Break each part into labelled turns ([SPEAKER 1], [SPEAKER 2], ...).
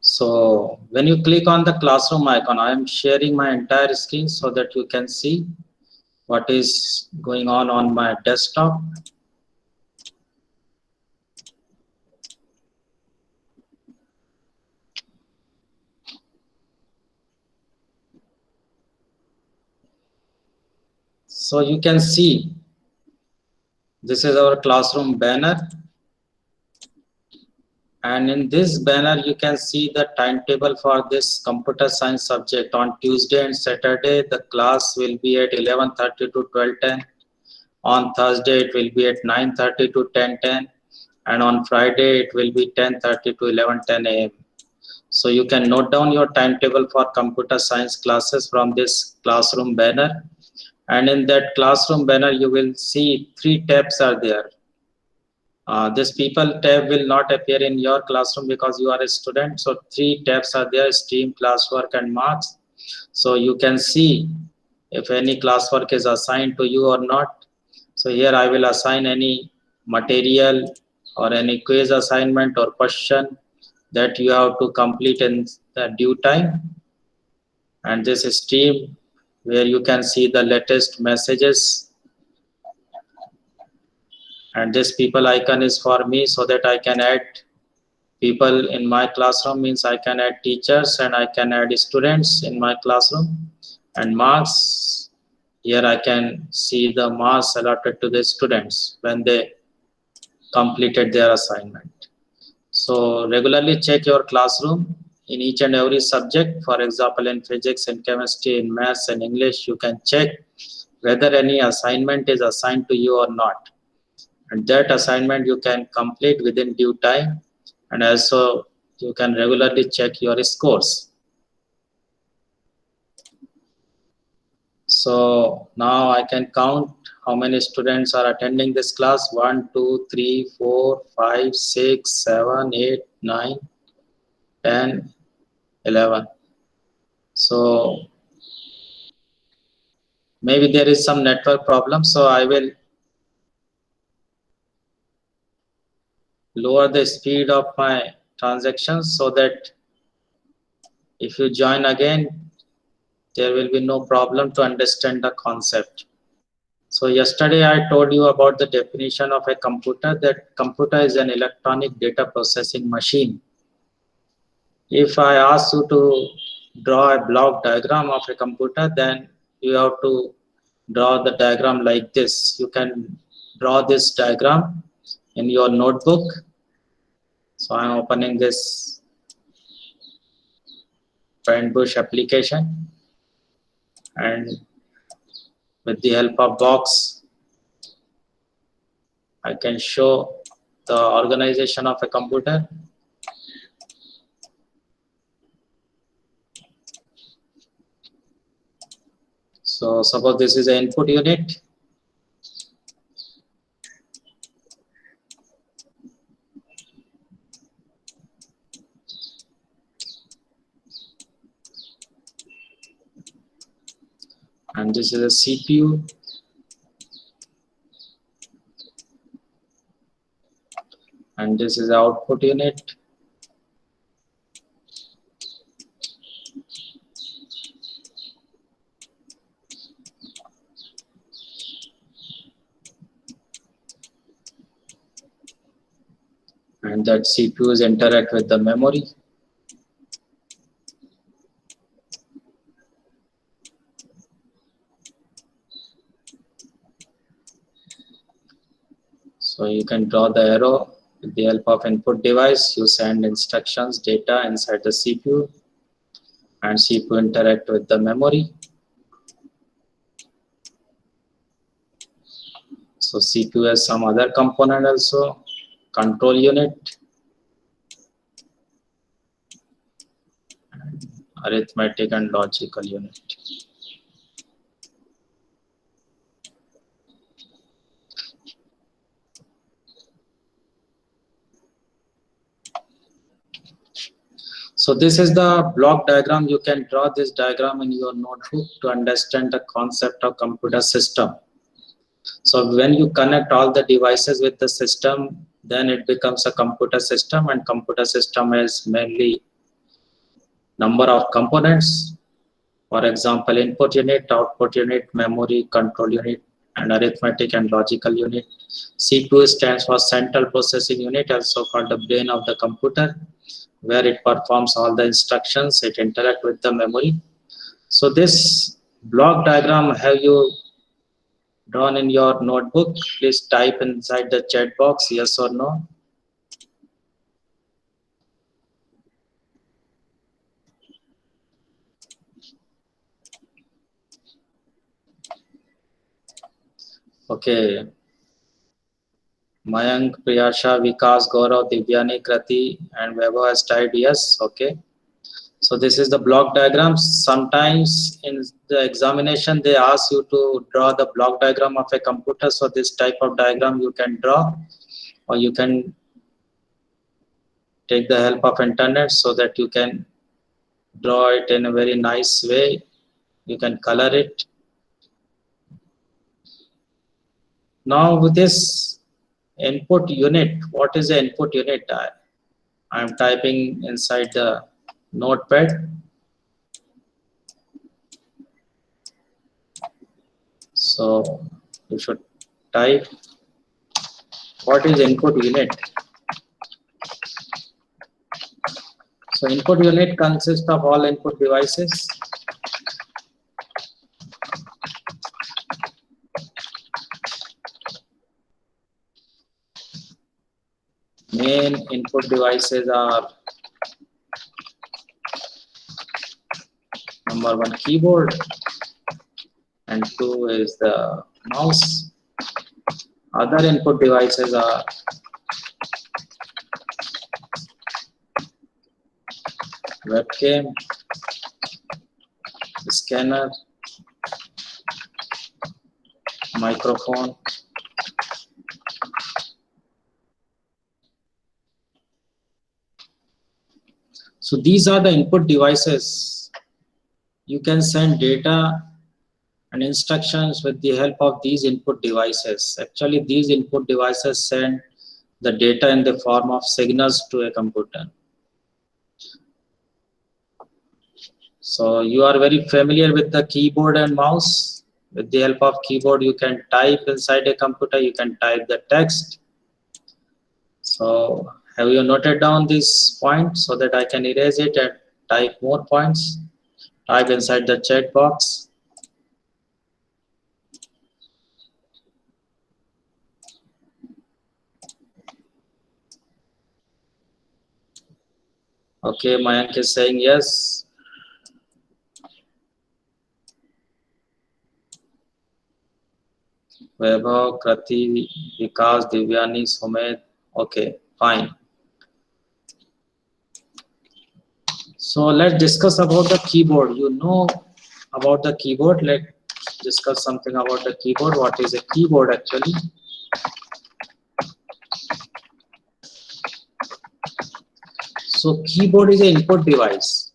[SPEAKER 1] So when you click on the classroom icon, I am sharing my entire screen so that you can see what is going on my desktop. So you can see this is our classroom banner, and in this banner you can see the timetable for this computer science subject. On Tuesday and Saturday the class will be at 11:30 to 12:10. On Thursday it will be at 9:30 to 10:10, and on Friday it will be 10:30 to 11:10 a.m. So you can note down your timetable for computer science classes from this classroom banner. And in that classroom banner you will see 3 tabs are there. This people tab will not appear in your classroom because you are a student. So 3 tabs are there: STEAM, classwork, and marks. So you can see if any classwork is assigned to you or not. So here I will assign any material or any quiz assignment or question that you have to complete in the due time. And this is STEAM, where you can see the latest messages. And this people icon is for me so that I can add people in my classroom, means I can add teachers and I can add students in my classroom. And marks, here I can see the marks allotted to the students when they completed their assignment. So regularly check your classroom in each and every subject. For example, in physics and chemistry, in maths and English, you can check whether any assignment is assigned to you or not. And that assignment you can complete within due time, and also you can regularly check your scores. So now I can count how many students are attending this class. 1, 2, 3, 4, 5, 6, 7, 8, 9, 10, 11. So maybe there is some network problem, so I will lower the speed of my transactions so that if you join again, there will be no problem to understand the concept. So yesterday I told you about the definition of a computer, that computer is an electronic data processing machine. If I ask you to draw a block diagram of a computer, then you have to draw the diagram like this. You can draw this diagram in your notebook. So I'm opening this PaintBrush application, and with the help of box I can show the organization of a computer. So suppose this is an input unit. And this is a CPU. And this is the output unit. And that CPUs interact with the memory. So you can draw the arrow. With the help of input device, you send instructions, data inside the CPU, and CPU interact with the memory. So CPU has some other component also. control unit, arithmetic and logical unit. So this is the block diagram. You can draw this diagram in your notebook to understand the concept of computer system. So when you connect all the devices with the system, then it becomes a computer system, and computer system is mainly number of components. For example, input unit, output unit, memory, control unit, and arithmetic and logical unit. C2 stands for central processing unit, also called the brain of the computer, where it performs all the instructions, it interacts with the memory. So this block diagram have you drawn in your notebook? Please type inside the chat box yes or no. Okay. Mayank, Priyasha, Vikas, Gaurav, Divyani, Krati, and Vaibhav has typed yes. Okay. So this is the block diagram. Sometimes in the examination, they ask you to draw the block diagram of a computer. So this type of diagram you can draw, or you can take the help of internet so that you can draw it in a very nice way. You can color it. Now with this input unit, what is the input unit? I am typing inside the notepad. So you should type what is input unit. So input unit consists of all input devices. Main input devices are number one keyboard, and two is the mouse. Other input devices are webcam, scanner, microphone, so these are the input devices. You can send data and instructions with the help of these input devices. Actually, these input devices send the data in the form of signals to a computer. So you are very familiar with the keyboard and mouse. With the help of keyboard, you can type inside a computer, you can type the text. So have you noted down this point so that I can erase it and type more points? Type inside the chat box. Okay, Mayank is saying yes. Vaibhav, Krati, Vikas, Divyani, Sumit. Okay, fine. So let's discuss about the keyboard. You know about the keyboard. Let's discuss something about the keyboard. What is a keyboard actually? So keyboard is an input device.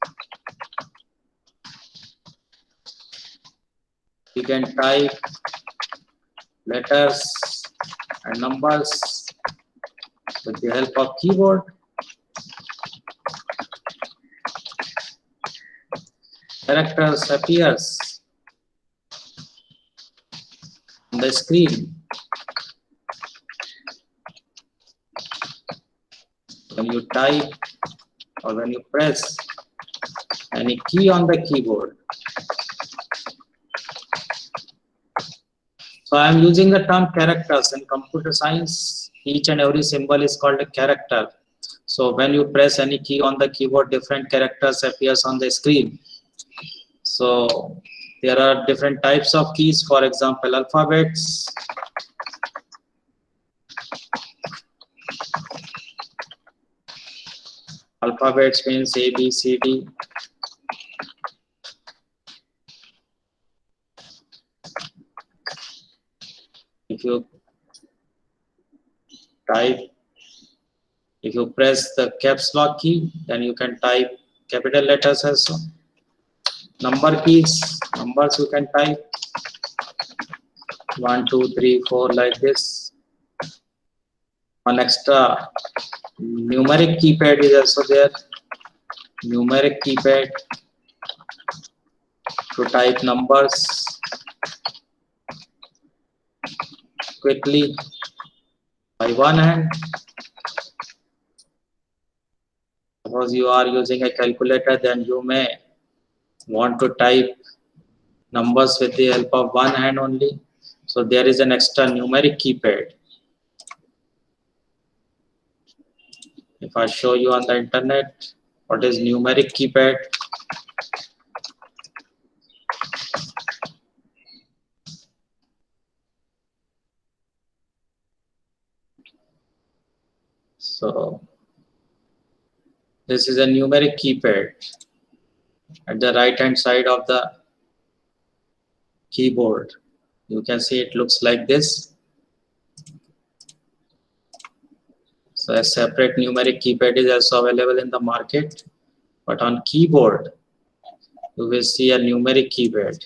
[SPEAKER 1] You can type letters and numbers with the help of keyboard. Characters appears on the screen. When you type or when you press any key on the keyboard. So I am using the term characters. In computer science, each and every symbol is called a character. So when you press any key on the keyboard, different characters appears on the screen. So there are different types of keys, for example, alphabets, Alphabets means A, B, C, D. If you type, if you press the caps lock key, then you can type capital letters also. Number keys, numbers you can type 1, 2, 3, 4 like this. One extra numeric keypad is also there. Numeric keypad to type numbers quickly by one hand. Suppose you are using a calculator, then you may want to type numbers with the help of one hand only. So there is an extra numeric keypad. If I show you on the internet what is numeric keypad, so this is a numeric keypad at the right hand side of the keyboard. You can see it looks like this. So a separate numeric keypad is also available in the market, but on keyboard you will see a numeric keypad.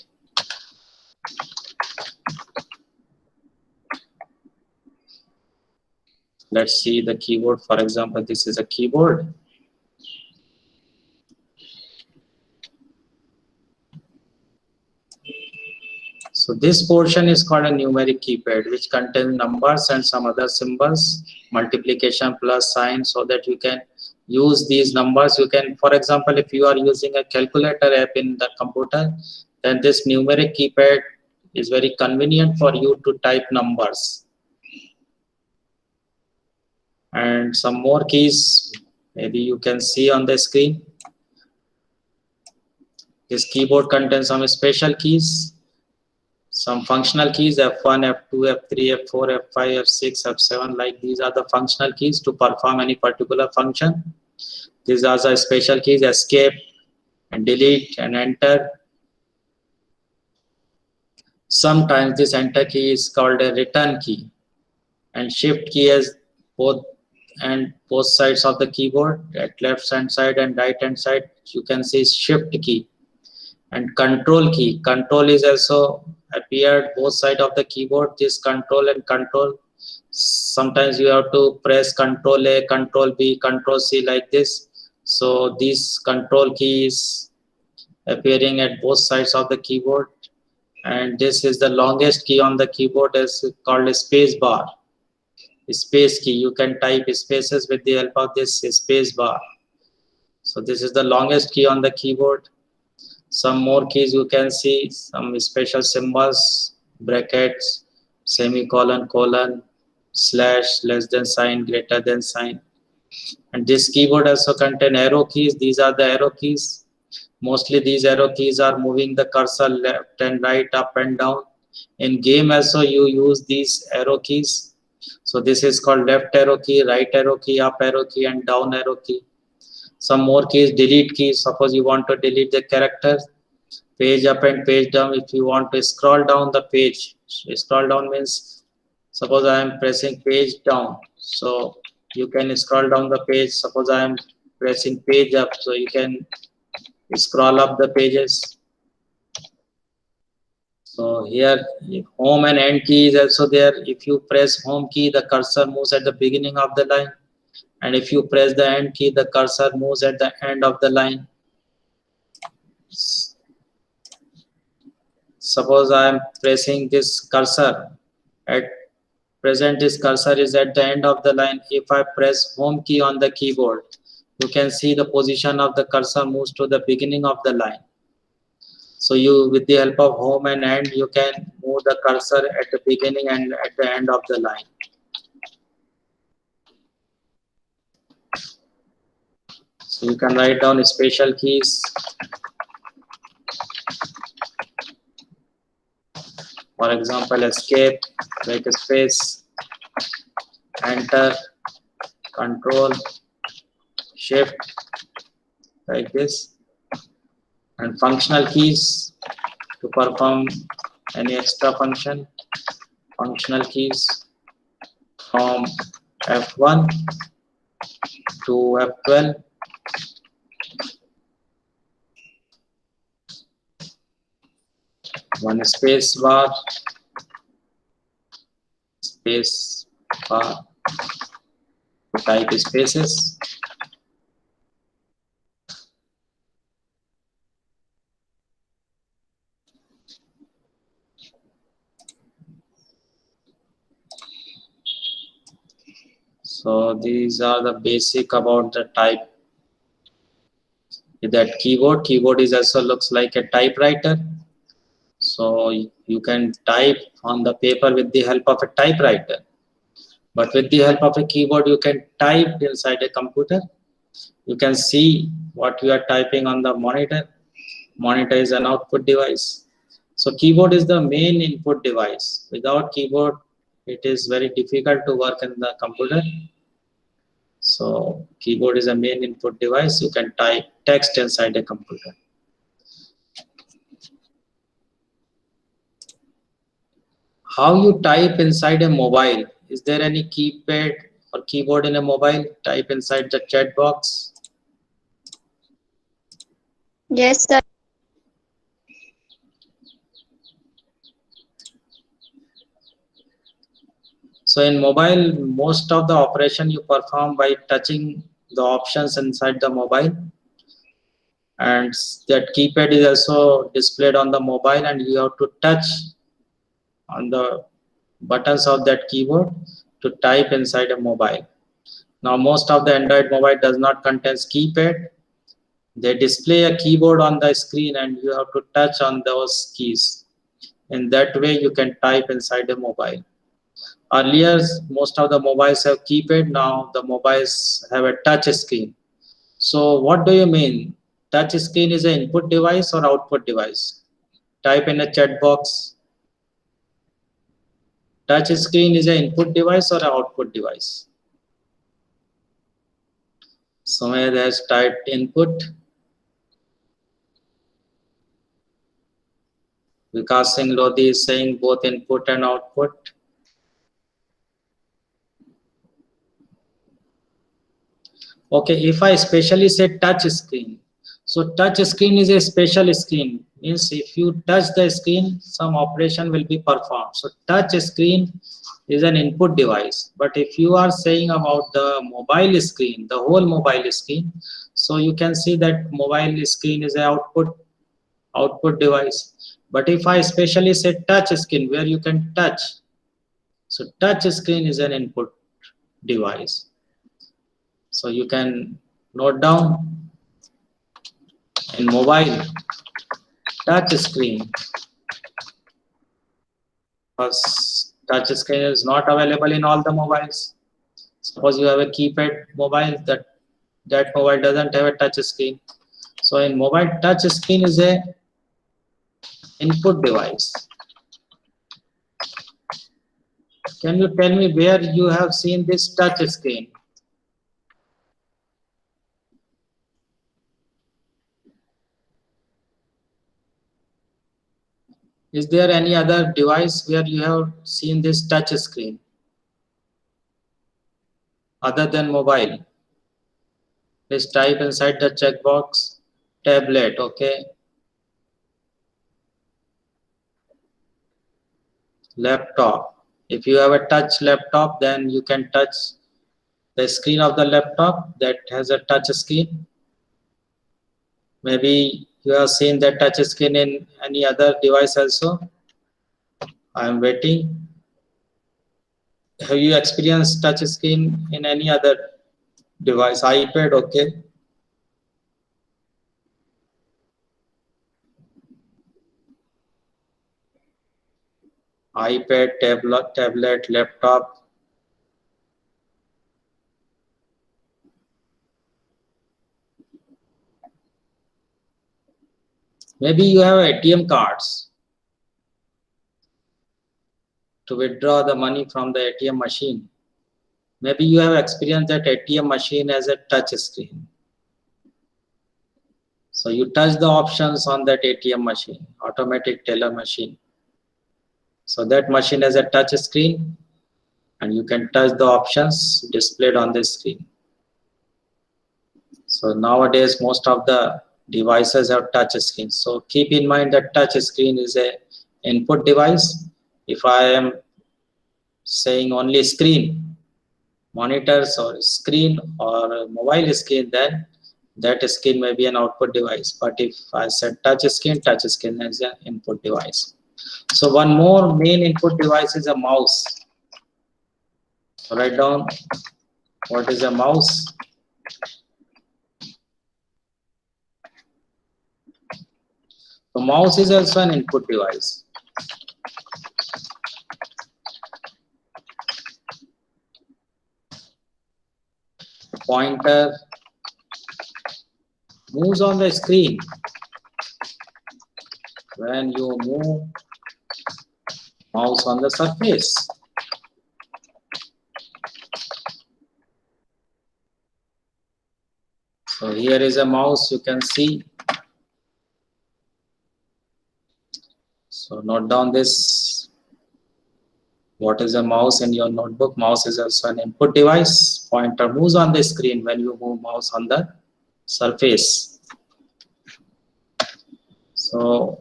[SPEAKER 1] Let's see the keyboard. For example, this is a keyboard. So this portion is called a numeric keypad, which contains numbers and some other symbols, multiplication plus sign, so that you can use these numbers. You can, for example, if you are using a calculator app in the computer, then this numeric keypad is very convenient for you to type numbers. And some more keys, maybe you can see on the screen. This keyboard contains some special keys, some functional keys, F1, F2, F3, F4, F5, F6, F7, like these are the functional keys to perform any particular function. These are the special keys, escape and delete and enter. Sometimes this enter key is called a return key, and shift key is both sides of the keyboard. At left hand side and right hand side you can see shift key. And control key, control is also appeared both sides of the keyboard. This control and control, sometimes you have to press control A, control B, control C like this. So this control key is appearing at both sides of the keyboard. And this is the longest key on the keyboard, is called a space bar. Space key, you can type spaces with the help of this space bar. So this is the longest key on the keyboard. Some more keys you can see, some special symbols, brackets, semicolon, colon, slash, less than sign, greater than sign. And this keyboard also contain arrow keys. These are the arrow keys. Mostly these arrow keys are moving the cursor left and right, up and down. In game also you use these arrow keys. So this is called left arrow key, right arrow key, up arrow key, and down arrow key. Some more keys, delete key. Suppose you want to delete the character, page up and page down. If you want to scroll down the page, scroll down means, suppose I am pressing page down, so you can scroll down the page. Suppose I am pressing page up, so you can scroll up the pages. So here home and end key is also there. If you press home key, the cursor moves at the beginning of the line. And if you press the end key, the cursor moves at the end of the line. Suppose I am pressing this cursor. At present, this cursor is at the end of the line. If I press home key on the keyboard, you can see the position of the cursor moves to the beginning of the line. So you, with the help of home and end, you can move the cursor at the beginning and at the end of the line. So you can write down special keys. For example, escape, backspace, enter, control, shift, like this. And functional keys to perform any extra function. Functional keys from F1 to F12. One space bar to type spaces. So these are the basic about the type. That keyboard is also looks like a typewriter. So you can type on the paper with the help of a typewriter. But with the help of a keyboard, you can type inside a computer. You can see what you are typing on the monitor. Monitor is an output device. So keyboard is the main input device. Without keyboard, it is very difficult to work in the computer. So keyboard is a main input device. You can type text inside a computer. How you type inside a mobile? Is there any keypad or keyboard in a mobile? Type inside the chat box.
[SPEAKER 2] Yes, sir.
[SPEAKER 1] So in mobile, most of the operation you perform by touching the options inside the mobile. And that keypad is also displayed on the mobile, and you have to touch on the buttons of that keyboard to type inside a mobile. Now most of the Android mobile does not contain keypad. They display a keyboard on the screen and you have to touch on those keys. In that way you can type inside a mobile. Earlier most of the mobiles have keypad, now the mobiles have a touch screen. So what do you mean? Touch screen is an input device or output device? Type in a chat box. Touch screen is an input device or an output device? Sumedh has typed input. Vikas Singh Lodhi is saying both input and output. Okay, if I specially say touch screen, so touch screen is a special screen. Means if you touch the screen, some operation will be performed. So touch screen is an input device. But if you are saying about the mobile screen, the whole mobile screen, so you can see that mobile screen is an output device. But if I specially say touch screen, where you can touch, so touch screen is an input device. So you can note down in mobile touch screen, because touch screen is not available in all the mobiles. Suppose you have a keypad mobile, that mobile doesn't have a touch screen. So in mobile, touch screen is a input device. Can you tell me where you have seen this touch screen? Is there any other device where you have seen this touch screen other than mobile? Please type inside the checkbox. Tablet, okay. Laptop. If you have a touch laptop, then you can touch the screen of the laptop that has a touch screen. Maybe you have seen that touch screen in any other device also. I am waiting. Have you experienced touch screen in any other device? iPad, okay. iPad, tablet, laptop. Maybe you have ATM cards to withdraw the money from the ATM machine. Maybe you have experienced that ATM machine as a touch screen. So you touch the options on that ATM machine, automatic teller machine. So that machine has a touch screen and you can touch the options displayed on the screen. So nowadays most of the devices have touch screen. So keep in mind that touch screen is a input device. If I am saying only screen, monitors or screen or mobile screen, then that screen may be an output device. But if I said touch screen is an input device. So one more main input device is a mouse. So write down what is a mouse. So mouse is also an input device. Pointer moves on the screen when you move mouse on the surface. So here is a mouse, you can see. So note down this. What is a mouse in your notebook? Mouse is also an input device. Pointer moves on the screen when you move mouse on the surface. So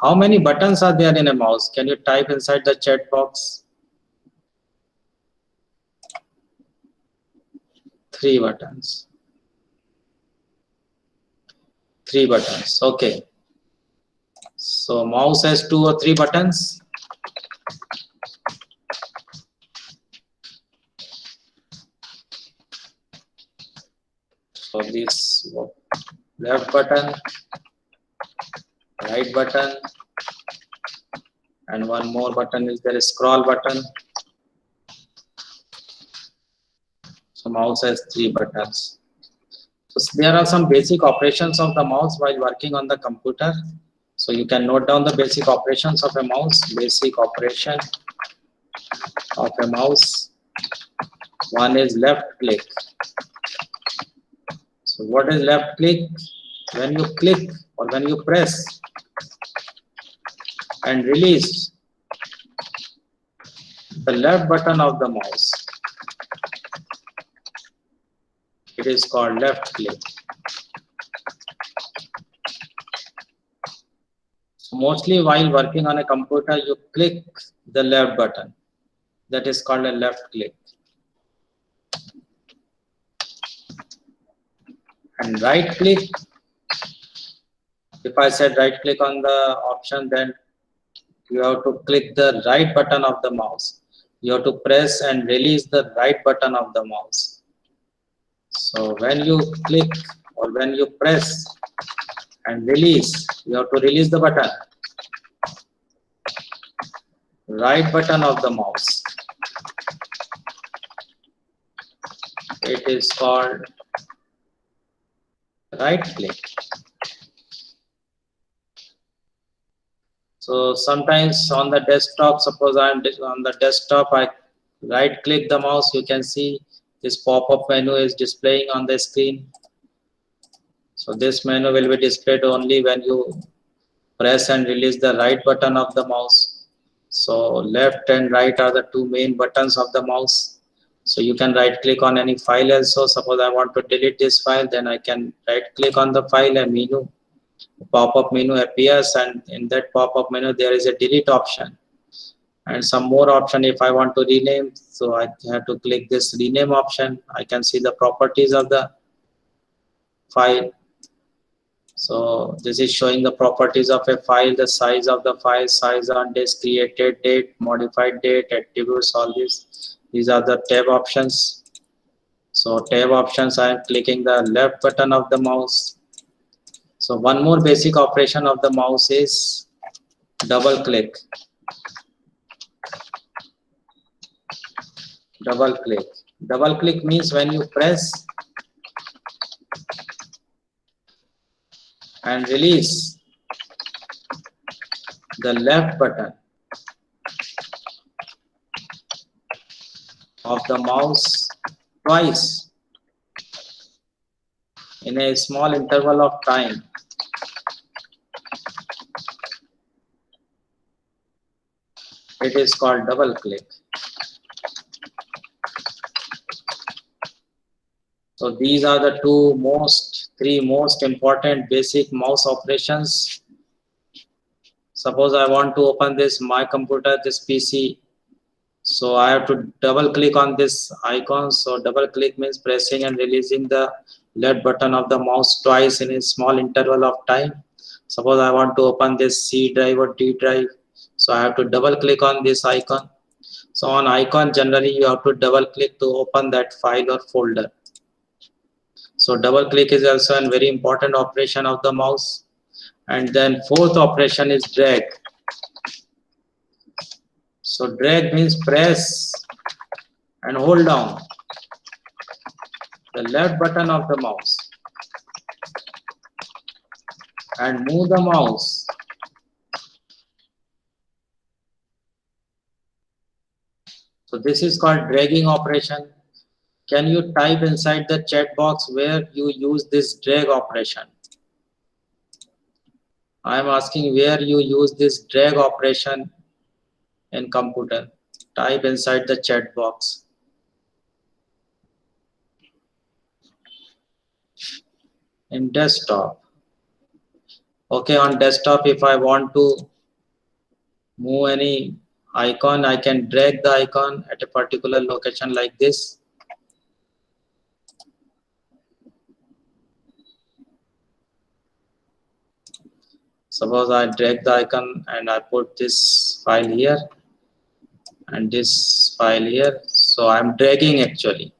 [SPEAKER 1] how many buttons are there in a mouse? Can you type inside the chat box? 3 buttons. 3 buttons. Okay. So mouse has 2 or 3 buttons. So this left button, right button, and one more button is there, scroll button. So mouse has 3 buttons. So there are some basic operations of the mouse while working on the computer. So you can note down the basic operations of a mouse. Basic operation of a mouse. One is left click. So what is left click? When you click or when you press and release the left button of the mouse, it is called left click. So mostly while working on a computer, you click the left button. That is called a left click. And right click, if I said right click on the option, then you have to click the right button of the mouse. You have to press and release the right button of the mouse. So when you click or when you press and release, you have to release the button. Right button of the mouse. It is called right click. So sometimes on the desktop, suppose I am on the desktop, I right click the mouse, you can see this pop-up menu is displaying on the screen. So this menu will be displayed only when you press and release the right button of the mouse. So left and right are the 2 main buttons of the mouse. So you can right click on any file also. Suppose I want to delete this file, then I can right click on the file and menu. Pop-up menu appears, and in that pop-up menu there is a delete option and some more option. If I want to rename, so I have to click this rename option. I can see the properties of the file. So this is showing the properties of a file, the size of the file, size on disk, created date, modified date, attributes, all these are the tab options. So tab options, I am clicking the left button of the mouse. So one more basic operation of the mouse is double click. Double click. Double click means when you press and release the left button of the mouse twice in a small interval of time, It is called double click. So these are the three most important basic mouse operations. Suppose I want to open this my computer, this PC. So I have to double click on this icon. So double click means pressing and releasing the left button of the mouse twice in a small interval of time. Suppose I want to open this C drive or D drive. So I have to double click on this icon. So on icon, generally you have to double click to open that file or folder. So double click is also a very important operation of the mouse. And then fourth operation is drag. So drag means press and hold down the left button of the mouse and move the mouse. So this is called dragging operation. Can you type inside the chat box where you use this drag operation? I am asking where you use this drag operation in computer. Type inside the chat box. In desktop. Okay, on desktop, if I want to move any icon, I can drag the icon at a particular location like this. Suppose I drag the icon and I put this file here and this file here. So I'm dragging actually.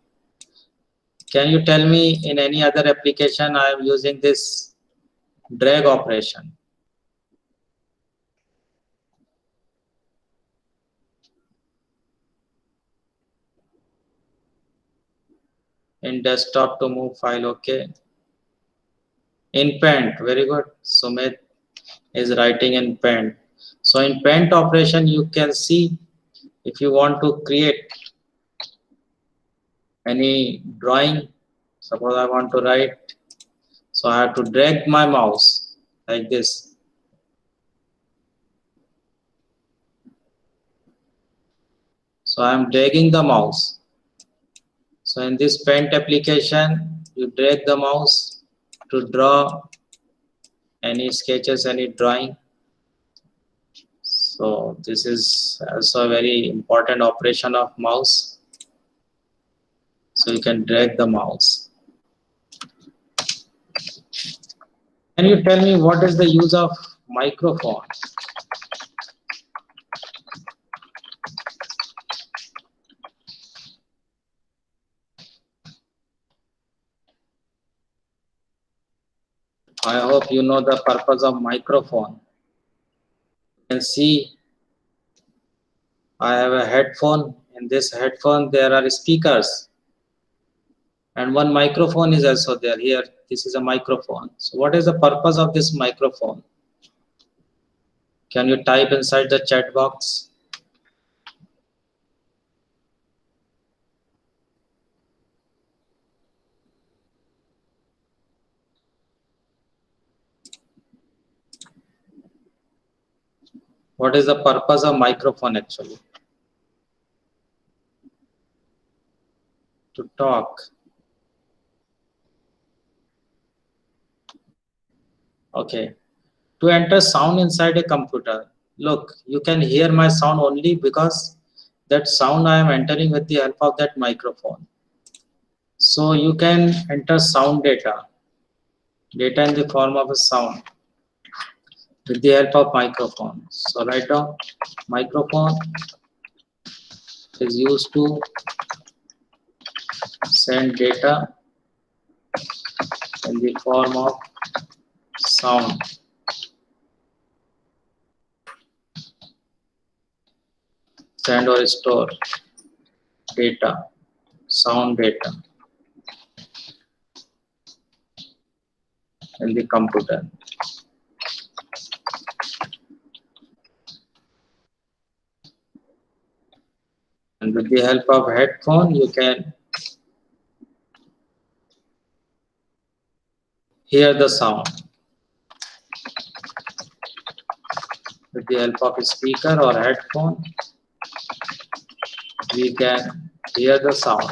[SPEAKER 1] Can you tell me in any other application I am using this drag operation? In desktop to move file, okay. In Paint, very good. Sumit is writing in Paint. So in Paint operation, you can see if you want to create any drawing, suppose I want to write, so I have to drag my mouse like this. So I am dragging the mouse. So in this Paint application, you drag the mouse to draw any sketches, any drawing. So this is also a very important operation of mouse. So you can drag the mouse. Can you tell me what is the use of microphone? I hope you know the purpose of microphone. You can see I have a headphone. In this headphone there are speakers and one microphone is also there. Here this is a microphone. So what is the purpose of this microphone? Can you type inside the chat box? What is the purpose of microphone actually? To talk. Okay. To enter sound inside a computer. Look, you can hear my sound only because that sound I am entering with the help of that microphone. So you can enter sound data in the form of a sound with the help of microphone. So write down microphone is used to send data in the form of sound. Send or store data, sound data in the computer. And with the help of headphone, you can hear the sound. With with the help of a speaker or headphone, we can hear the sound.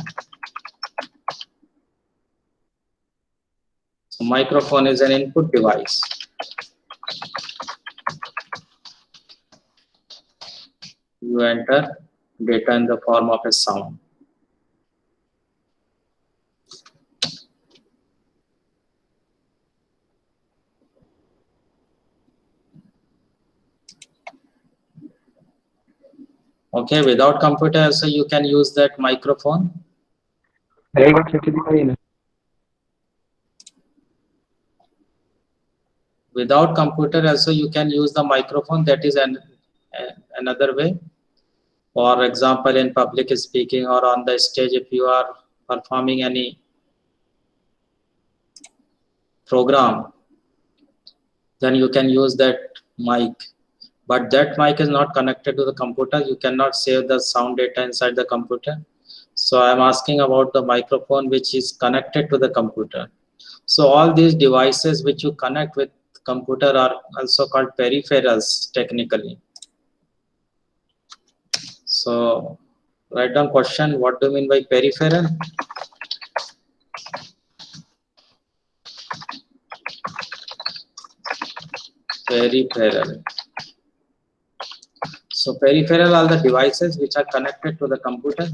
[SPEAKER 1] So microphone is an input device. You enter data in the form of a sound. Okay, without computer also you can use that microphone. Without computer also you can use the microphone. That is another way. For example, in public speaking or on the stage, if you are performing any program, then you can use that mic. But that mic is not connected to the computer. You cannot save the sound data inside the computer. So I'm asking about the microphone which is connected to the computer. So all these devices which you connect with computer are also called peripherals technically. So write down question, what do you mean by peripheral? Peripheral. So peripheral are the devices which are connected to the computer.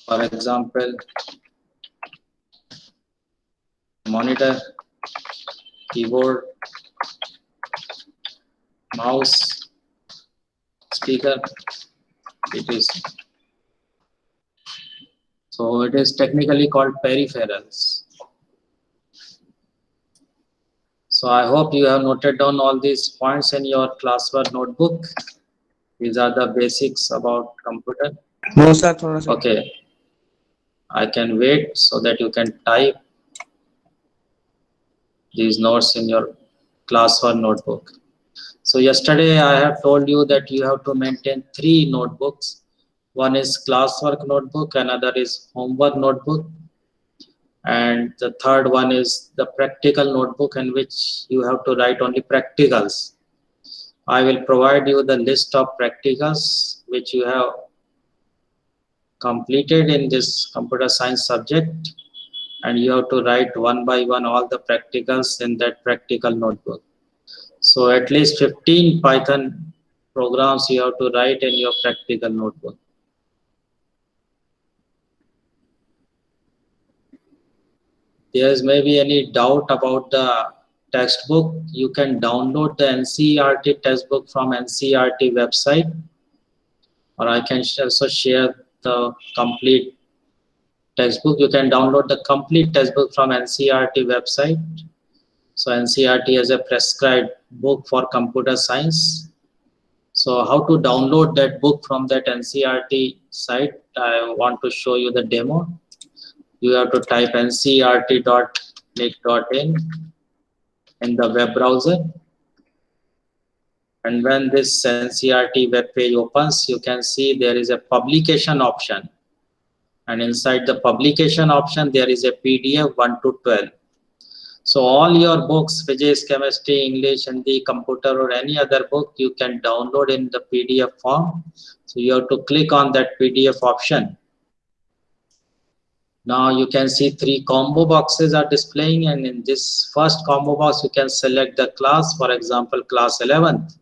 [SPEAKER 1] For example, monitor, keyboard, mouse, speaker, etc. So it is technically called peripherals. So I hope you have noted down all these points in your classwork notebook. These are the basics about computer.
[SPEAKER 2] No, sir.
[SPEAKER 1] Okay. I can wait so that you can type these notes in your classwork notebook. So yesterday I have told you that you have to maintain 3 notebooks. One is classwork notebook, another is homework notebook, and the third one is the practical notebook in which you have to write only practicals. I will provide you the list of practicals which you have completed in this computer science subject, and you have to write one by one all the practicals in that practical notebook. So at least 15 Python programs you have to write in your practical notebook. There's maybe any doubt about the textbook, you can download the NCERT textbook from NCERT website, or I can also share the complete textbook. You can download the complete textbook from NCERT website. So NCERT has a prescribed book for computer science. So how to download that book from that NCERT site? I want to show you the demo. You have to type ncert.nic.in in the web browser. And when this NCERT web page opens, you can see there is a publication option. And inside the publication option, there is a PDF 1 to 12. So all your books, physics, chemistry, English, Hindi, computer, or any other book, you can download in the PDF form. So you have to click on that PDF option. Now you can see 3 combo boxes are displaying, and in this first combo box, you can select the class, for example, class 11th.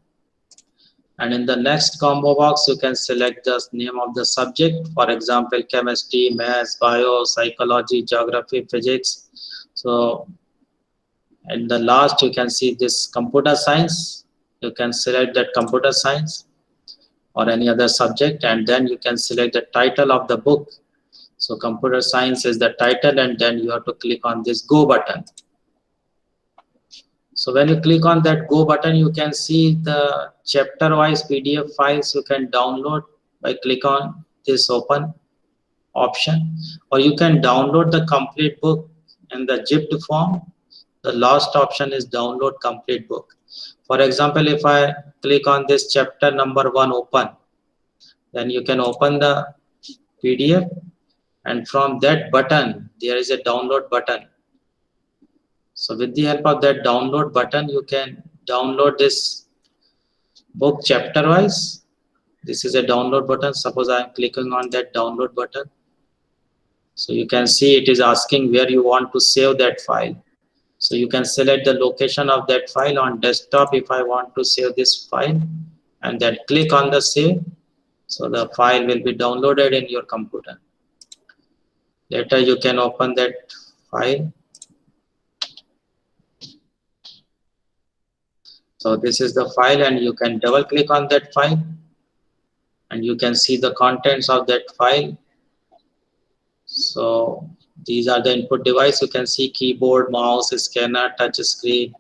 [SPEAKER 1] And in the next combo box, you can select the name of the subject, for example, chemistry, maths, bio, psychology, geography, physics. So in the last, you can see this computer science. You can select that computer science or any other subject, and then you can select the title of the book. So computer science is the title, and then you have to click on this go button. So when you click on that go button, you can see the chapter wise PDF files you can download by click on this open option, or you can download the complete book in the zipped form. The last option is download complete book. For example, if I click on this chapter number 1 open, Then you can open the PDF, and from that button there is a download button. So with the help of that download button, you can download this book chapter wise. This is a download button. Suppose I am clicking on that download button. So you can see it is asking where you want to save that file. So you can select the location of that file on desktop if I want to save this file, and then click on the save. So the file will be downloaded in your computer. Later you can open that file. So this is the file, and you can double click on that file and you can see the contents of that file. So these are the input device. You can see keyboard, mouse, scanner, touch screen,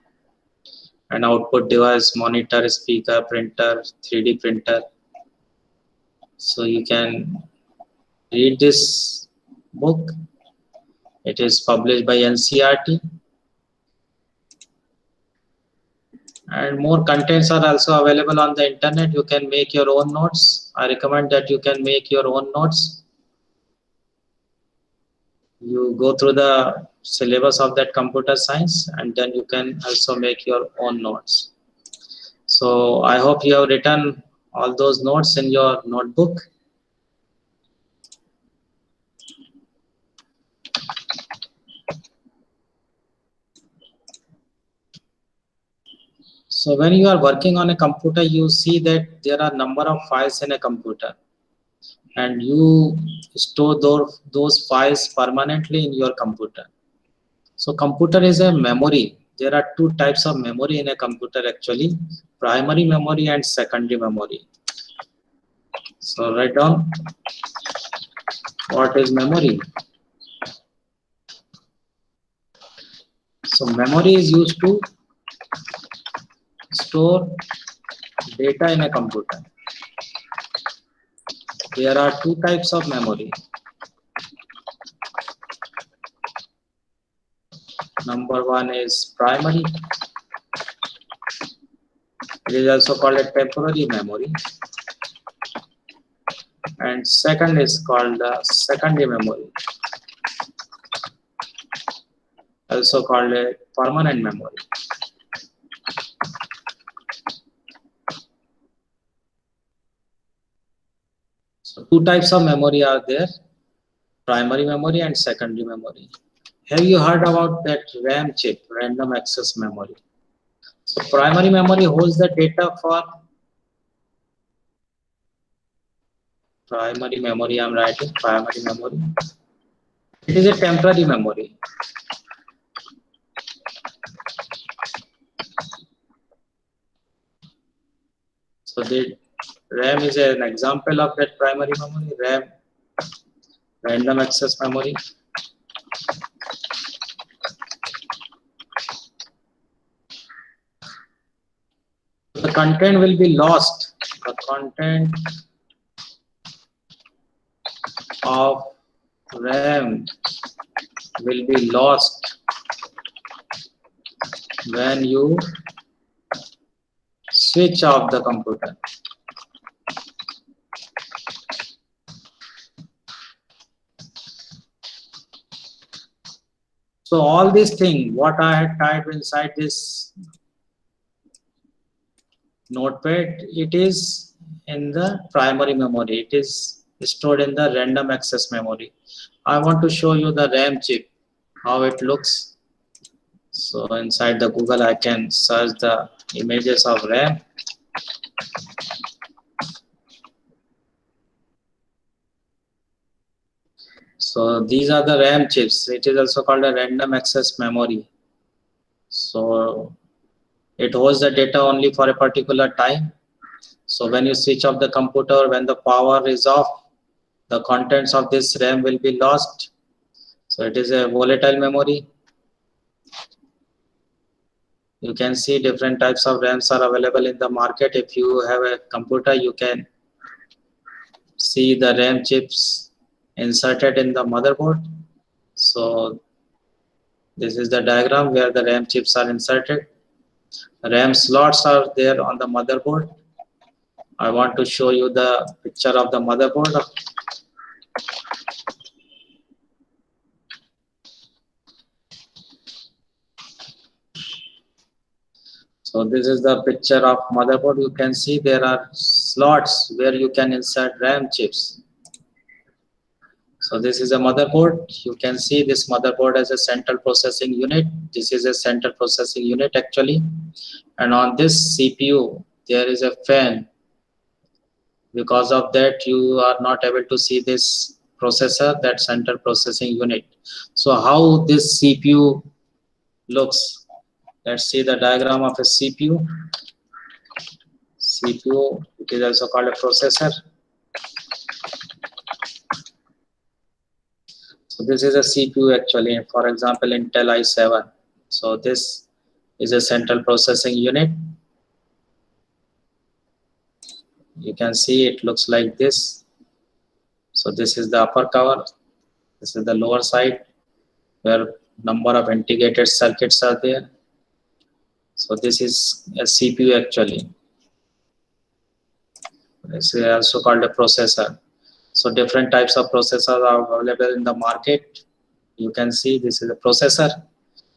[SPEAKER 1] and output device, monitor, speaker, printer, 3D printer. So you can read this book. It is published by NCERT. And more contents are also available on the internet. You can make your own notes. I recommend that you can make your own notes. You go through the syllabus of that computer science, and then you can also make your own notes. So I hope you have written all those notes in your notebook. So when you are working on a computer, you see that there are number of files in a computer, and you store those files permanently in your computer. So computer is a memory. There are two types of memory in a computer actually, primary memory and secondary memory. So write down what is memory. So memory is used to store data in a computer. There are two types of memory. Number one is primary. It is also called a temporary memory. And second is called secondary memory, also called a permanent memory. So two types of memory are there, primary memory and secondary memory. Have you heard about that RAM chip, random access memory? So primary memory holds the data for primary memory. I'm writing primary memory. It is a temporary memory. So the RAM is an example of that primary memory. RAM, random access memory. The content will be lost. The content of RAM will be lost when you switch off the computer. So all these things, what I had typed inside this notepad, it is in the primary memory. It is stored in the random access memory. I want to show you the RAM chip, how it looks. So inside the Google, I can search the images of RAM. So these are the RAM chips. It is also called a random access memory. So it holds the data only for a particular time. So when you switch off the computer, when the power is off, the contents of this RAM will be lost. So it is a volatile memory. You can see different types of RAMs are available in the market. If you have a computer, you can see the RAM chips inserted in the motherboard. So this is the diagram where the RAM chips are inserted. RAM slots are there on the motherboard. I want to show you the picture of the motherboard. So this is the picture of motherboard. You can see there are slots where you can insert RAM chips. So this is a motherboard. You can see this motherboard as a central processing unit. This is a central processing unit actually. And on this CPU, there is a fan. Because of that, you are not able to see this processor, that central processing unit. So how this CPU looks? Let's see the diagram of a CPU. CPU, it is also called a processor. So this is a CPU actually, for example, Intel i7. So this is a central processing unit. You can see it looks like this. So this is the upper cover. This is the lower side where number of integrated circuits are there. So this is a CPU actually. This is also called a processor. So different types of processors are available in the market. You can see this is a processor.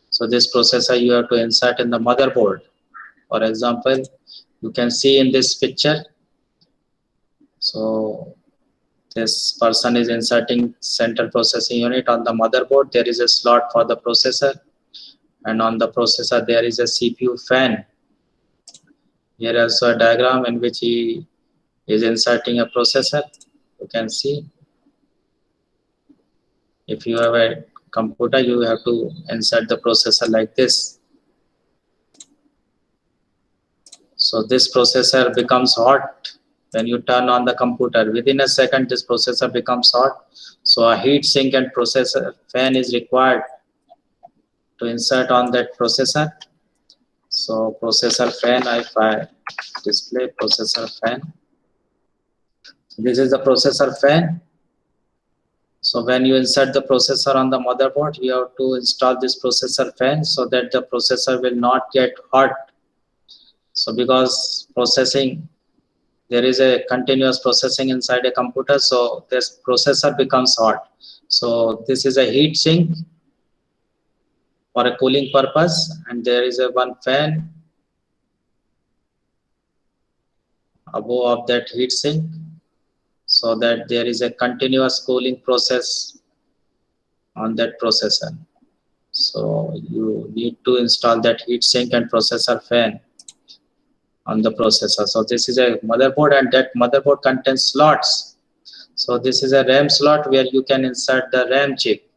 [SPEAKER 1] So this processor you have to insert in the motherboard. For example, you can see in this picture. So this person is inserting central processing unit on the motherboard. There is a slot for the processor, and on the processor there is a CPU fan. Here also a diagram in which he is inserting a processor. You can see, if you have a computer, you have to insert the processor like this. So this processor becomes hot when you turn on the computer. Within a second, this processor becomes hot. So a heat sink and processor fan is required to insert on that processor. So processor fan, if I display processor fan, this is the processor fan. So when you insert the processor on the motherboard, you have to install this processor fan so that the processor will not get hot. So because processing, there is a continuous processing inside a computer, so this processor becomes hot. So this is a heat sink for a cooling purpose, and there is a one fan above of that heat sink, so that there is a continuous cooling process on that processor. So you need to install that heat sink and processor fan on the processor. So this is a motherboard, and that motherboard contains slots. So this is a RAM slot where you can insert the RAM chip.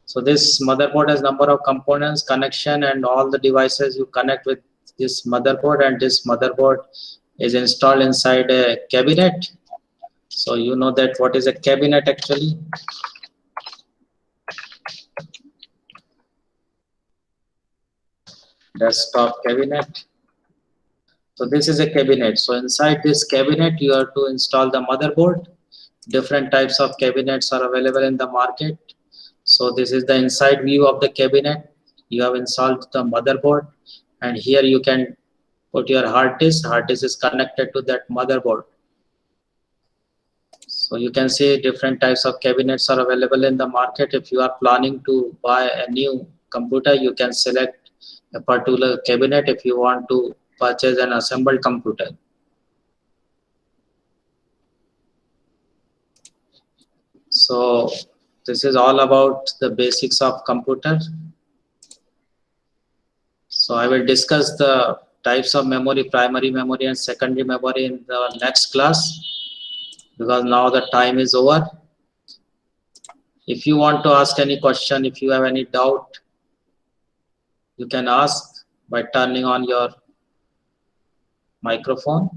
[SPEAKER 1] So this motherboard has number of components, connection, and all the devices you connect with this motherboard, and this motherboard is installed inside a cabinet. So you know that what is a cabinet actually? Desktop cabinet. So this is a cabinet. So inside this cabinet, you have to install the motherboard. Different types of cabinets are available in the market. So this is the inside view of the cabinet. You have installed the motherboard, and here you can put your hard disk. Hard disk is connected to that motherboard. So you can see different types of cabinets are available in the market. If you are planning to buy a new computer, you can select a particular cabinet if you want to purchase an assembled computer. So this is all about the basics of computer. So I will discuss the types of memory, primary memory and secondary memory in the next class, because now the time is over. If you want to ask any question, if you have any doubt, you can ask by turning on your microphone.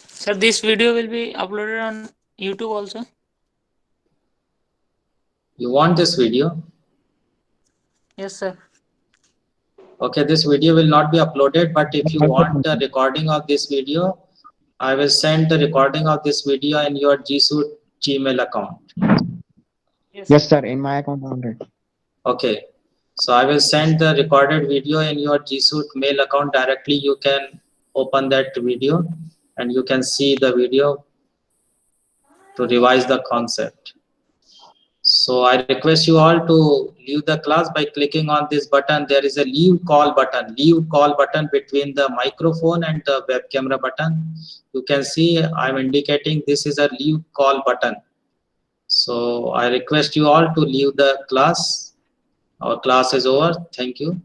[SPEAKER 2] Sir, this video will be uploaded on YouTube also?
[SPEAKER 1] You want this video?
[SPEAKER 2] Yes, sir.
[SPEAKER 1] Okay, this video will not be uploaded, but if you want the recording of this video, I will send the recording of this video in your G Suite Gmail account.
[SPEAKER 2] Yes,
[SPEAKER 3] Yes, sir. In my account already.
[SPEAKER 1] Okay. So I will send the recorded video in your G Suite mail account directly. You can open that video and you can see the video to revise the concept. So I request you all to leave the class by clicking on this button. There is a leave call button between the microphone and the web camera button. You can see I'm indicating this is a leave call button. So I request you all to leave the class. Our class is over. Thank you.